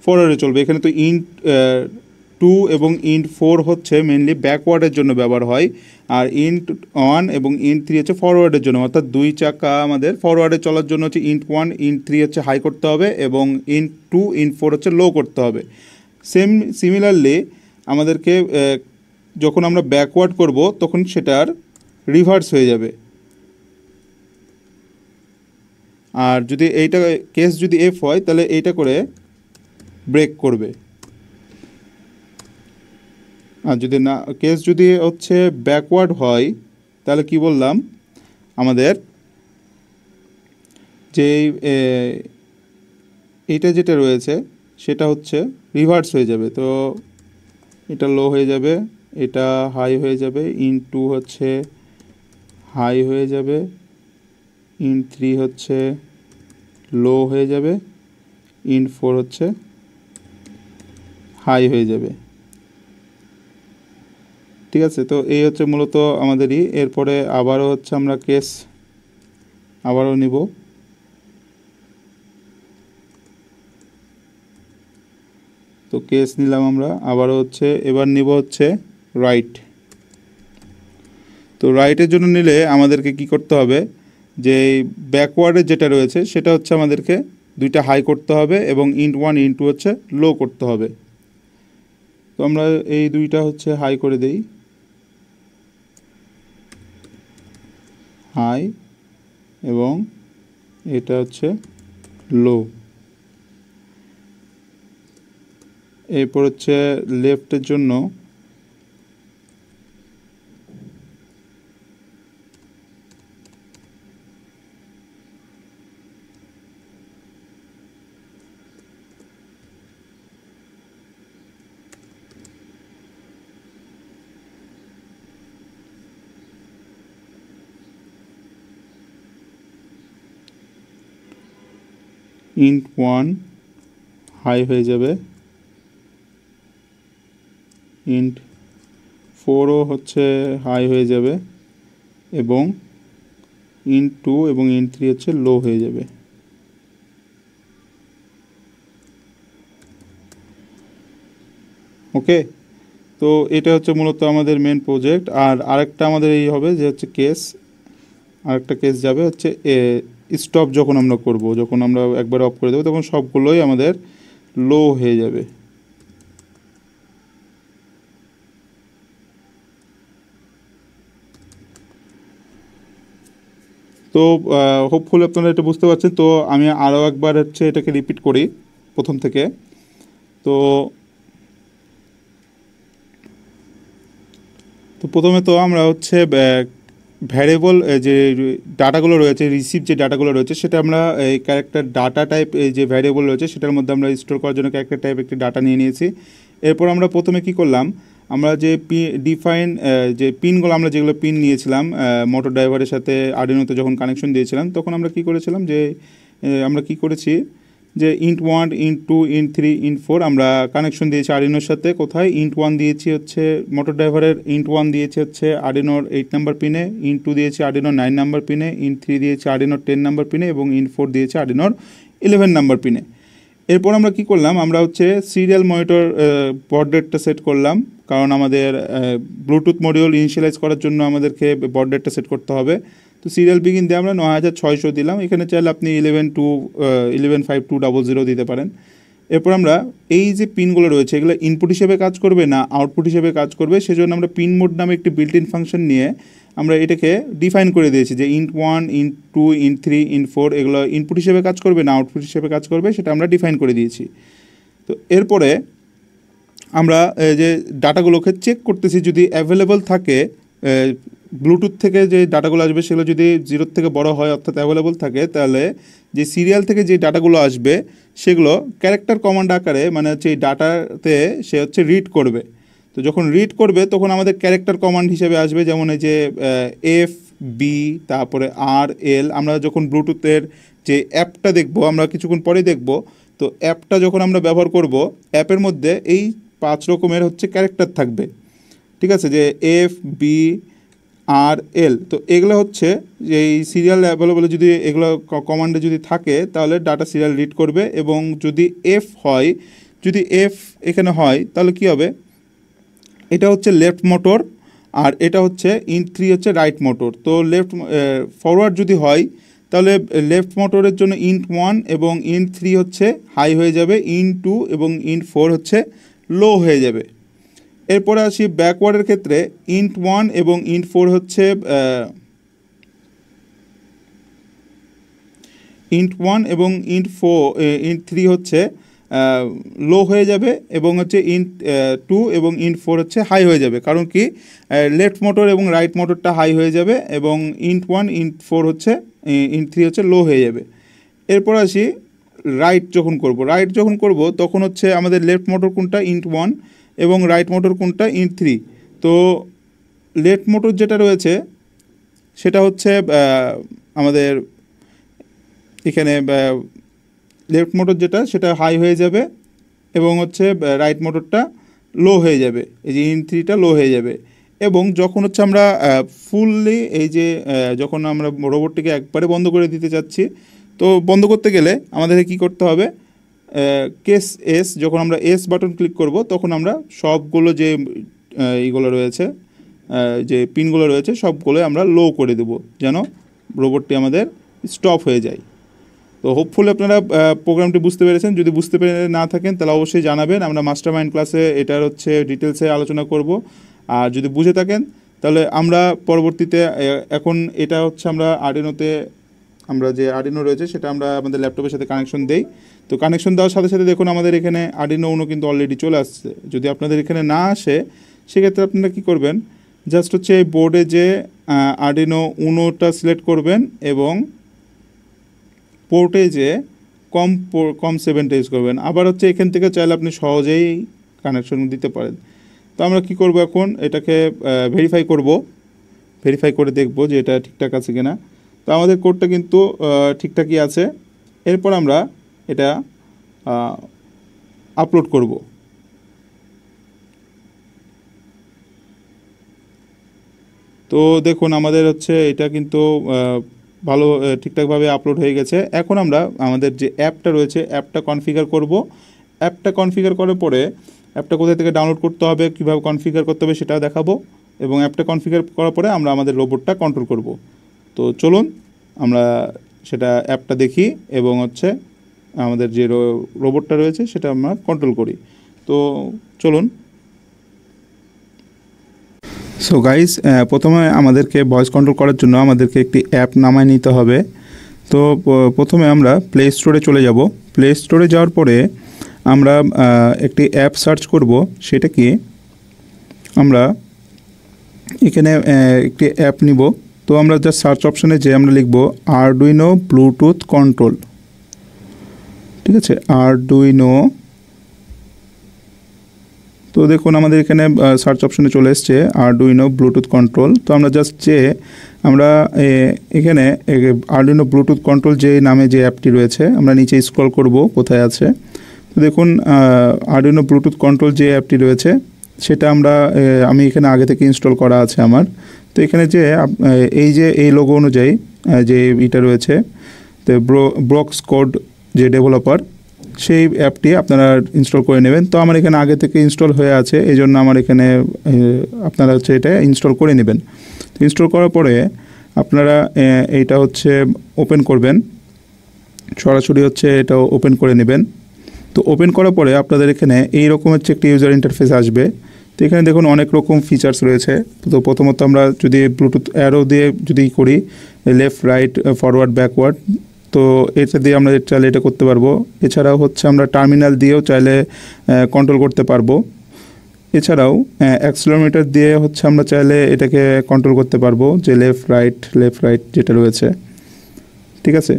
ফরওয়ার্ডে চলবে। এখানে তো int2 এবং int4 হচ্ছে মেনলি ব্যাকওয়ার্ডের জন্য ব্যবহার হয়, আর int1 এবং int3 হচ্ছে ফরওয়ার্ডের জন্য, অর্থাৎ দুই চাকা আমাদের ফরওয়ার্ডে চলার জন্য হচ্ছে int1 int3 হচ্ছে হাই করতে হবে এবং int2 int4 হচ্ছে লো করতে হবে। সিমিলারলি আমাদেরকে যখন আমরা ব্যাকওয়ার্ড করব তখন সেটার রিভার্স হয়ে যাবে। আর যদি এইটা কেস যদি এফ হয় তাহলে এইটা করে ব্রেক করবে। আর যদি না কেস যদি হচ্ছে ব্যাকওয়ার্ড হয় তাহলে কি বললাম, আমাদের যে এইটা যেটা রয়েছে সেটা হচ্ছে রিভার্স হয়ে যাবে। তো এটা লো হয়ে যাবে, এটা হাই হয়ে যাবে, int2 হচ্ছে হাই হয়ে যাবে, int3 হচ্ছে লো হয়ে যাবে, int4 হচ্ছে হাই হয়ে যাবে। ঠিক আছে, তো এই হচ্ছে মূলত আমাদেরই। এরপরে আবারও হচ্ছে আমরা কেস আবারও নিব। তো কেস নিলাম আমরা, আবারও হচ্ছে এবার নিব হচ্ছে রাইট। তো রাইটের জন্য নিলে আমাদেরকে কি করতে হবে, যে ব্যাকওয়ার্ডের যেটা রয়েছে সেটা হচ্ছে আমাদেরকে দুইটা হাই করতে হবে এবং int1 int2 হচ্ছে লো করতে হবে। তো আমরা এই দুইটা হচ্ছে হাই করে দেই, হাই, এবং এটা হচ্ছে লো। এরপর হচ্ছে লেফটের জন্য int1 হাই হয়ে যাবে, int4ও হচ্ছে হাই হয়ে যাবে, এবং int2 এবং int3 হচ্ছে লো হয়ে যাবে। ওকে, তো এটা হচ্ছে মূলত আমাদের মেন প্রজেক্ট। আর আরেকটা আমাদের এই হবে যে হচ্ছে কেস, আরেকটা কেস যাবে হচ্ছে স্টপ যখন আমরা করব, যখন আমরা একবার অফ করে দেবো তখন সবগুলোই আমাদের লো হয়ে যাবে। তো হোপফুলি আপনারা এটা বুঝতে পারছেন। তো আমি আরও একবার হচ্ছে এটাকে রিপিট করি প্রথম থেকে। তো প্রথমে তো আমরা হচ্ছে ভ্যারিয়েবল যে ডাটাগুলো রয়েছে, রিসিভ যে ডাটাগুলো রয়েছে, সেটা আমরা এই ক্যারেক্টার ডাটা টাইপ এই যে ভ্যারিয়েবল রয়েছে সেটার মধ্যে আমরা স্টোর করার জন্য ক্যারেক্টার টাইপ একটি ডাটা নিয়ে নিয়েছি। এরপর আমরা প্রথমে কি করলাম, আমরা যে ডিফাইন যে পিনগুলো, আমরা যেগুলো পিন নিয়েছিলাম মোটর ড্রাইভারের সাথে আরডিনোতে যখন কানেকশন দিয়েছিলাম, তখন আমরা কি করেছিলাম যে আমরা কি করেছি যে int1 int2 int3 int4 আমরা কানেকশন দিয়েছি আরডিনোর সাথে। কোথায় int1 দিয়েছি হচ্ছে মোটর ড্রাইভারের, int1 দিয়েছি হচ্ছে আরডিনোর 8 নাম্বার পিনে, int2 দিয়েছি আরডিনোর 9 নাম্বার পিনে, int3 দিয়েছি আরডিনোর 10 নাম্বার পিনে এবং int4 দিয়েছি আরডিনোর 11 নাম্বার পিনে। এরপর আমরা কি করলাম, আমরা হচ্ছে সিরিয়াল মনিটর বড রেটটা সেট করলাম, কারণ আমাদের ব্লুটুথ মডিউল ইনিশিয়ালাইজ করার জন্য আমাদেরকে বড রেটটা সেট করতে হবে। তো সিরিয়াল বিগিন দিয়ে আমরা 9600 দিলাম। এখানে চাইলে আপনি 115200 দিতে পারেন। এরপর আমরা এই যে পিনগুলো রয়েছে এগুলো ইনপুট হিসেবে কাজ করবে না আউটপুট হিসেবে কাজ করবে, সেজন্য আমরা পিন মোড নামে একটি বিল্ট ইন ফাংশন নিয়ে আমরা এটাকে ডিফাইন করে দিয়েছি যে int1 int2 int3 int4 এগুলো ইনপুট হিসেবে কাজ করবে না আউটপুট হিসেবে কাজ করবে, সেটা আমরা ডিফাইন করে দিয়েছি। তো এরপরে আমরা যে ডাটাগুলোকে চেক করতেছি, যদি অ্যাভেলেবল থাকে ব্লুটুথ থেকে যে ডাটাগুলো আসবে সেগুলো যদি 0 থেকে বড় হয় অর্থাৎ অ্যাভেলেবল থাকে, তাহলে যে সিরিয়াল থেকে যে ডাটাগুলো আসবে সেগুলো ক্যারেক্টার কমান্ড আকারে মানে হচ্ছে এই ডাটাতে সে হচ্ছে রিড করবে। তো যখন রিড করবে তখন আমাদের ক্যারেক্টার কমান্ড হিসেবে আসবে, যেমন এই যে এফ বি তারপরে আর এল। আমরা যখন ব্লুটুথের যে অ্যাপটা দেখব, আমরা কিছুক্ষণ পরে দেখব, তো অ্যাপটা যখন আমরা ব্যবহার করব অ্যাপের মধ্যে এই 5 রকমের হচ্ছে ক্যারেক্টার থাকবে, ঠিক আছে, যে এফ বি আর এল। তো এগুলো হচ্ছে যে এই সিরিয়াল অ্যাভেলেবল যদি এগুলো কমান্ডে যদি থাকে তাহলে ডাটা সিরিয়াল রিড করবে, এবং যদি এফ হয়, যদি এফ এখানে হয় তাহলে কি হবে, এটা হচ্ছে লেফট মোটর আর এটা হচ্ছে int3 হচ্ছে রাইট মোটর। তো লেফট ফরওয়ার্ড যদি হয় তাহলে লেফট মোটরের জন্য int1 এবং int3 হচ্ছে হাই হয়ে যাবে, int2 এবং int4 হচ্ছে লো হয়ে যাবে। এরপরে আসি ব্যাকওয়ার্ডের ক্ষেত্রে, int1 এবং int4 হচ্ছে int1 এবং int3 হচ্ছে লো হয়ে যাবে, এবং হচ্ছে int2 এবং int4 হচ্ছে হাই হয়ে যাবে। কারণ কি, লেফট মোটর এবং রাইট মোটরটা হাই হয়ে যাবে এবং int1 int4 হচ্ছে int3 হচ্ছে লো হয়ে যাবে। এরপর আসি রাইট যখন করব তখন হচ্ছে আমাদের লেফট মোটর কোনটা int1 এবং রাইট মোটর কোনটা int3। তো লেফট মোটর যেটা রয়েছে সেটা হচ্ছে আমাদের এখানে লেফট মোটর যেটা সেটা হাই হয়ে যাবে এবং হচ্ছে রাইট মোটরটা লো হয়ে যাবে, এই যে int3টা লো হয়ে যাবে। এবং যখন হচ্ছে আমরা ফুললি এই যে যখন আমরা রোবটটিকে একবারে বন্ধ করে দিতে চাচ্ছি, তো বন্ধ করতে গেলে আমাদের কি করতে হবে, কেস এস, যখন আমরা এস বাটন ক্লিক করব তখন আমরা সবগুলো যে এইগুলো রয়েছে যে পিনগুলো রয়েছে সবগুলো আমরা লো করে দেব, যেন রোবটটি আমাদের স্টপ হয়ে যায়। তো হোপফুলি আপনারা প্রোগ্রামটি বুঝতে পেরেছেন। যদি বুঝতে পেরে না থাকেন তাহলে অবশ্যই জানাবেন, আমরা মাস্টার মাইন্ড ক্লাসে এটার হচ্ছে ডিটেলসে আলোচনা করব। আর যদি বুঝে থাকেন তাহলে আমরা পরবর্তীতে এখন এটা হচ্ছে আমরা আরডিনোতে, আমরা যে আরডিনো রয়েছে সেটা আমরা আমাদের ল্যাপটপের সাথে কানেকশন দেই। তো কানেকশন দেওয়ার সাথে সাথে দেখুন আমাদের এখানে আরডিনো উনো কিন্তু অলরেডি চলে আসছে। যদি আপনাদের এখানে না আসে সেক্ষেত্রে আপনারা কী করবেন, জাস্ট হচ্ছে এই বোর্ডে যে আরডিনো উনোটা সিলেক্ট করবেন এবং পোর্টে যে কম 7টা ইউজ করবেন। আবার হচ্ছে এখান থেকে চাইলে আপনি সহজেই কানেকশন দিতে পারেন। তো আমরা কি করব, এখন এটাকে ভেরিফাই করে দেখব যে এটা ঠিকঠাক আছে কিনা। তো আমাদের কোডটা কিন্তু ঠিকঠাকই আছে। এরপর আমরা এটা আপলোড করব। তো দেখুন আমাদের হচ্ছে এটা কিন্তু ভালো ঠিকঠাকভাবে আপলোড হয়ে গেছে। এখন আমরা আমাদের যে অ্যাপটা রয়েছে অ্যাপটা কনফিগার করব। অ্যাপটা কনফিগার করার পরে অ্যাপটা কোথা থেকে ডাউনলোড করতে হবে, কীভাবে কনফিগার করতে হবে সেটাও দেখাবো, এবং অ্যাপটা কনফিগার করার পরে আমরা আমাদের রোবটটা কন্ট্রোল করব। তো চলুন আমরা সেটা অ্যাপটা দেখি এবং হচ্ছে আমাদের যে রোবটটা রয়েছে সেটা আমরা কন্ট্রোল করি। তো চলুন। সো গাইস, প্রথমে আমাদেরকে ভয়েস কন্ট্রোল করার জন্য আমাদেরকে একটি অ্যাপ নামায় নিতে হবে। তো প্রথমে আমরা প্লে স্টোরে চলে যাব। প্লে স্টোরে যাওয়ার পরে আমরা একটি অ্যাপ সার্চ করব। সেটা কি, আমরা এখানে একটি অ্যাপ নিব। তো আমরা জাস্ট সার্চ অপশানে যে আমরা লিখব আরডুইনো ব্লুটুথ কন্ট্রোল। ঠিক আছে, আরডুইনো। তো দেখুন আমাদের এখানে সার্চ অপশানে চলে এসছে আরডুইনো ব্লুটুথ কন্ট্রোল। তো আমরা জাস্ট যে আমরা এখানে আরডুইনো ব্লুটুথ কন্ট্রোল যে নামে যে অ্যাপটি রয়েছে আমরা নিচে স্ক্রল করব কোথায় আছে। তো দেখুন আরডুইনো ব্লুটুথ কন্ট্রোল যে অ্যাপটি রয়েছে সেটা আমি এখানে আগে থেকে ইনস্টল করা আছে আমার। তো এখানে যে এই লোগো অনুযায়ী যে এটা রয়েছে, তো ব্রক্স কোড যে ডেভেলপার, সেই অ্যাপটি আপনারা ইনস্টল করে নেবেন। তো আমার এখানে আগে থেকে ইনস্টল হয়ে আছে, এই জন্য আমার এখানে আপনারা হচ্ছে এটা ইনস্টল করে নেবেন। ইনস্টল করার পরে আপনারা এইটা হচ্ছে ওপেন করবেন, সরাসরি হচ্ছে এটা ওপেন করে নেবেন। তো ওপেন করার পরে আপনাদের এখানে এই রকম হচ্ছে একটি ইউজার ইন্টারফেস আসবে। তো এখানে দেখুন অনেক রকম ফিচার্স রয়েছে। তো প্রথমত আমরা যদি ব্লুটুথ অ্যারো দিয়ে যদি করি, লেফট রাইট ফরওয়ার্ড ব্যাকওয়ার্ড, তো এটা দিয়ে আমরা চাইলে এটা করতে পারবো। এছাড়াও হচ্ছে আমরা টার্মিনাল দিয়েও চাইলে কন্ট্রোল করতে পারবো। এছাড়াও অ্যাক্সেলোমিটার দিয়ে হচ্ছে আমরা চাইলে এটাকে কন্ট্রোল করতে পারবো, যে লেফট রাইট যেটা রয়েছে। ঠিক আছে,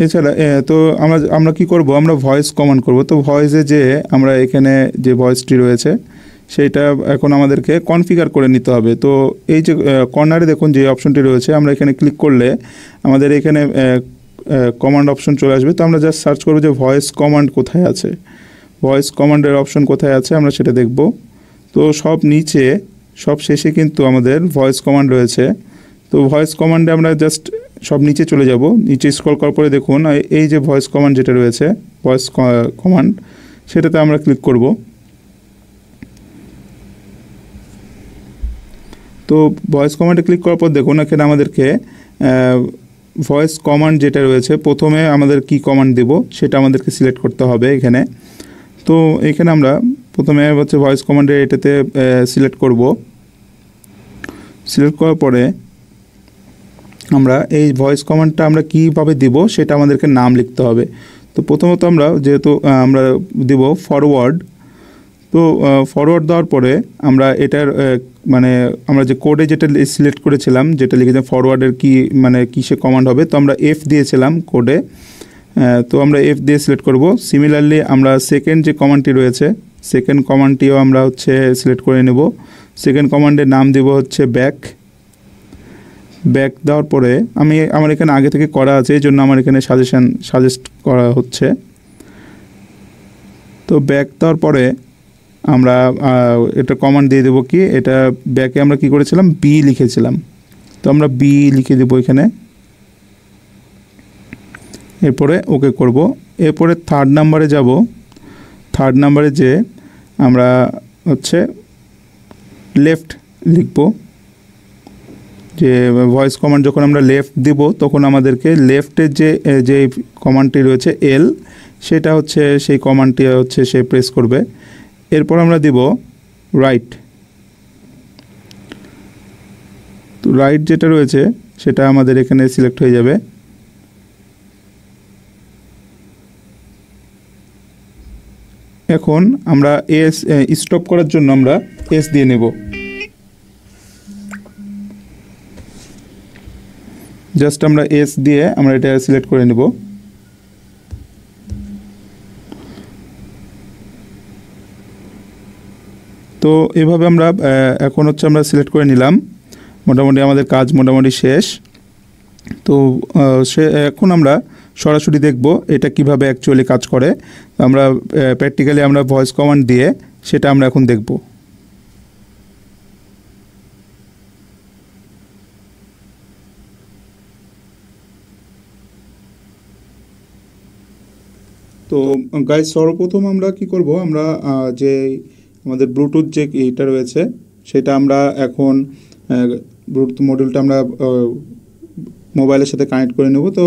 এছাড়া তো আমরা কি করব, আমরা ভয়েস কমান্ড করব। তো ভয়েসে যে আমরা এখানে যে ভয়েসটি রয়েছে সেইটা এখন আমাদেরকে কনফিগার করে নিতে হবে। তো এই যে কর্নারে দেখুন যে অপশনটি রয়েছে, আমরা এখানে ক্লিক করলে আমাদের এখানে কমান্ড অপশন চলে আসবে। তো আমরা জাস্ট সার্চ করব যে ভয়েস কমান্ড কোথায় আছে, ভয়েস কমান্ডের অপশন কোথায় আছে আমরা সেটা দেখব। তো সব শেষে কিন্তু আমাদের ভয়েস কমান্ড রয়েছে। তো ভয়েস কমান্ডে আমরা জাস্ট সব নিচে চলে যাব। নিচে স্ক্রল করার পরে দেখুন এই যে ভয়েস কমান্ড যেটা রয়েছে, ভয়েস কমান্ড, সেটাতে আমরা ক্লিক করব। তো ভয়েস কমান্ডে ক্লিক করার পর দেখুন এখানে আমাদেরকে ভয়েস কমান্ড যেটা রয়েছে, প্রথমে আমাদের কি কমান্ড দেব সেটা আমাদেরকে সিলেক্ট করতে হবে এখানে। তো এখানে আমরা প্রথমে হচ্ছে ভয়েস কমান্ডে এটাতে সিলেক্ট করব। সিলেক্ট করার পরে আমরা এই ভয়েস কমান্ডটা আমরা কীভাবে দিব সেটা আমাদেরকে নাম লিখতে হবে। তো প্রথমত আমরা যেহেতু আমরা দেব ফরওয়ার্ড। তো ফরওয়ার্ড দেওয়ার পরে আমরা এটার মানে আমরা যে কোডে যেটা সিলেক্ট করেছিলাম, যেটা লিখেছিলাম ফরওয়ার্ডের কিসে কমান্ড হবে, তো আমরা এফ দিয়েছিলাম কোডে। তো আমরা এফ দিয়ে সিলেক্ট করব। সিমিলারলি আমরা সেকেন্ড যে কমান্ডটি রয়েছে, সেকেন্ড কমান্ডটিও আমরা হচ্ছে সিলেক্ট করে নেব। সেকেন্ড কমান্ডের নাম দেব হচ্ছে ব্যাক দেওয়ার পরে আমার এখানে আগে থেকে করা আছে, এই জন্য আমার এখানে সাজেস্ট করা হচ্ছে। তো ব্যাক দেওয়ার পরে আমরা এটা কমান্ড দিয়ে দেবো কি, এটা ব্যাকে আমরা কি করেছিলাম, বি লিখেছিলাম। তো আমরা বি লিখে দেবো এখানে, এরপরে ওকে করব। এরপরে থার্ড নাম্বারে যাব। থার্ড নাম্বারে যে আমরা হচ্ছে লেফট লিখব। যে ভয়েস কমান্ড যখন আমরা লেফট দিব তখন আমাদেরকে লেফটের যে কমান্ডটি রয়েছে এল, সেটা হচ্ছে সেই কমান্ডটি হচ্ছে সে প্রেস করবে। এরপর আমরা দিব রাইট। তো রাইট যেটা রয়েছে সেটা আমাদের এখানে সিলেক্ট হয়ে যাবে। এখন আমরা স্টপ করার জন্য আমরা এস দিয়ে নেব। জাস্ট আমরা এস দিয়ে আমরা এটা সিলেক্ট করে নেব। তো এভাবে আমরা এখন হচ্ছে আমরা সিলেক্ট করে নিলাম। মোটামুটি আমাদের কাজ মোটামুটি শেষ। তো এখন আমরা সরাসরি দেখব এটা কিভাবে অ্যাকচুয়ালি কাজ করে। আমরা প্র্যাকটিক্যালি আমরা ভয়েস কমান্ড দিয়ে সেটা আমরা এখন দেখব। তো গাইস, সর্বপ্রথম আমরা কি করব, আমরা যে আমাদের ব্লুটুথ যে এইটা রয়েছে সেটা আমরা এখন ব্লুটুথ মডিউলটা আমরা মোবাইলের সাথে কানেক্ট করে নেব। তো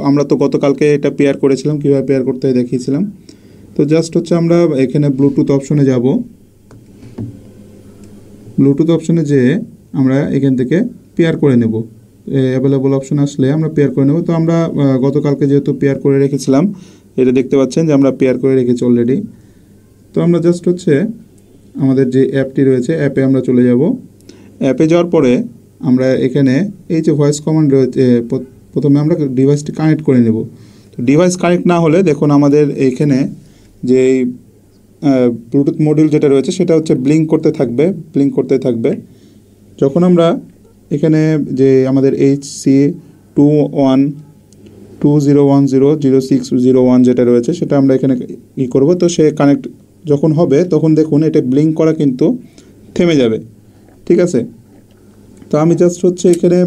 আমরা তো গতকালকে এটা পেয়ার করেছিলাম, কীভাবে পেয়ার করতে হয় দেখিয়েছিলাম। তো জাস্ট হচ্ছে আমরা এখানে ব্লুটুথ অপশনে যাব। ব্লুটুথ অপশনে যেয়ে আমরা এখান থেকে পেয়ার করে নেব। অ্যাভেলেবল অপশন আসলে আমরা পেয়ার করে নেব। তো আমরা গতকালকে যেহেতু পেয়ার করে রেখেছিলাম, এটা দেখতে পাচ্ছেন যে আমরা পেয়ার করে রেখেছি অলরেডি। তো আমরা জাস্ট হচ্ছে আমাদের যে অ্যাপটি রয়েছে অ্যাপে আমরা চলে যাব। অ্যাপে যাওয়ার পরে আমরা এখানে এই যে ভয়েস কমান্ড রয়েছে, প্রথমে আমরা ডিভাইসটি কানেক্ট করে নেব। তো ডিভাইস কানেক্ট না হলে দেখুন আমাদের এইখানে যে ব্লুটুথ মডিউল যেটা রয়েছে সেটা হচ্ছে ব্লিঙ্ক করতে থাকবে। যখন আমরা এখানে যে আমাদের HC2120100601 যেটা রয়েছে সেটা আমরা এখানে করব। তো সে কানেক্ট যখন হবে তখন দেখুন এটা ব্লিঙ্ক করা কিন্তু থেমে যাবে, ঠিক আছে। তো আমি জাস্ট হচ্ছে এখানে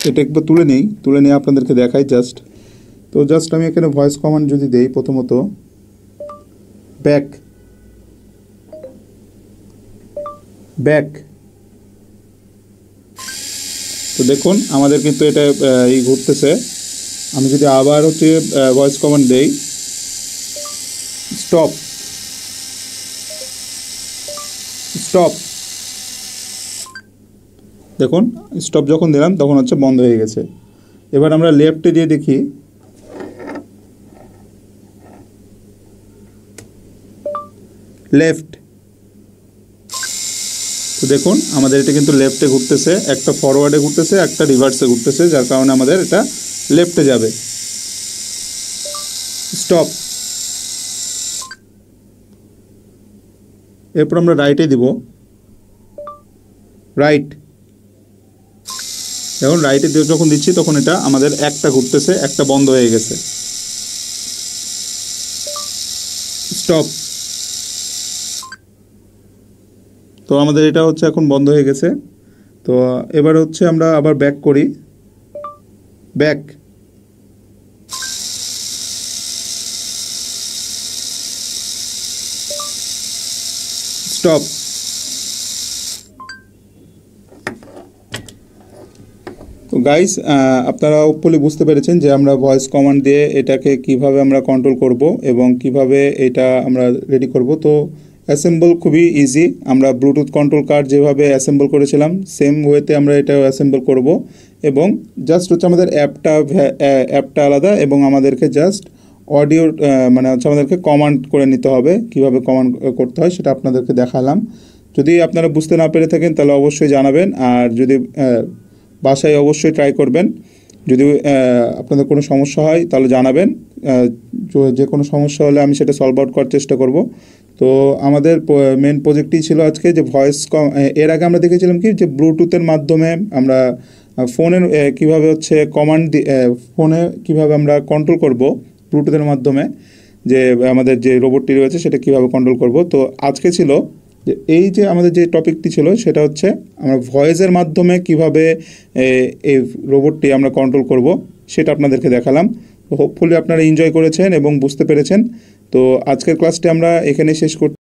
এটা একবার তুলে নিয়ে আপনাদেরকে দেখাই জাস্ট। তো জাস্ট আমি এখানে ভয়েস কমান্ড যদি দেই, প্রথমত ব্যাক, তো দেখুন আমাদের কিন্তু এটা ঘুরতেছে। আমি যদি আবার হচ্ছে ভয়েস কমান্ড দেই স্টপ, দেখুন স্টপ যখন দিলাম তখন হচ্ছে বন্ধ হয়ে গেছে। এবার আমরা লেফটে দিয়ে দেখি, লেফট, তো দেখুন আমাদের এটা কিন্তু লেফটে ঘুরতেছে, একটা ফরওয়ার্ডে ঘুরতেছে, একটা রিভার্সে ঘুরতেছে, যার কারণে আমাদের এটা লেফটে যাবে। স্টপ, এরপর আমরা রাইটে দিব, রাইট, এখন রাইটে যখন দিচ্ছি তখন এটা আমাদের একটা ঘুরতেছে, একটা বন্ধ হয়ে গেছে। স্টপ, তো আমাদের এটা হচ্ছে এখন বন্ধ হয়ে গেছে। তো এবার হচ্ছে আমরা আবার ব্যাক করি, ব্যাক, স্টপ। তো গাইস, আপনারা হোপফুলি বুঝতে পেরেছেন যে আমরা ভয়েস কমান্ড দিয়ে এটাকে কিভাবে আমরা কন্ট্রোল করব এবং কিভাবে এটা আমরা রেডি করব। তো অ্যাসেম্বল খুবই ইজি। আমরা ব্লুটুথ কন্ট্রোল কার্ড যেভাবে অ্যাসেম্বল করেছিলাম সেম ওয়েতে আমরা এটাও অ্যাসেম্বল করব। এবং জাস্ট হচ্ছে আমাদের অ্যাপটা আলাদা, এবং আমাদেরকে জাস্ট অডিও মানে হচ্ছে আমাদেরকে কমান্ড করে নিতে হবে। কিভাবে কমান্ড করতে হয় সেটা আপনাদেরকে দেখালাম। যদি আপনারা বুঝতে না পেরে থাকেন তাহলে অবশ্যই জানাবেন, আর যদি বাসায় অবশ্যই ট্রাই করবেন। যদি আপনাদের কোনো সমস্যা হয় তাহলে জানাবেন। যে কোনো সমস্যা হলে আমি সেটা সলভ আউট করার চেষ্টা করব। তো আমাদের মেন প্রজেক্টই ছিল আজকে যে এর আগে আমরা দেখেছিলাম কি যে ব্লুটুথের মাধ্যমে আমরা ফোনের কীভাবে হচ্ছে ফোনে কীভাবে আমরা কন্ট্রোল করব ব্লুটুথের মাধ্যমে, যে আমাদের যে রোবটটি রয়েছে সেটা কীভাবে কন্ট্রোল করব। তো আজকে ছিল যে এই যে আমাদের যে টপিকটি ছিল সেটা হচ্ছে আমরা ভয়েসের মাধ্যমে কিভাবে এই রোবটটি আমরা কন্ট্রোল করব সেটা আপনাদেরকে দেখালাম। হোপফুলি আপনারা এনজয় করেছেন এবং বুঝতে পেরেছেন। তো আজকের ক্লাসটি আমরা এখানে শেষ করছি।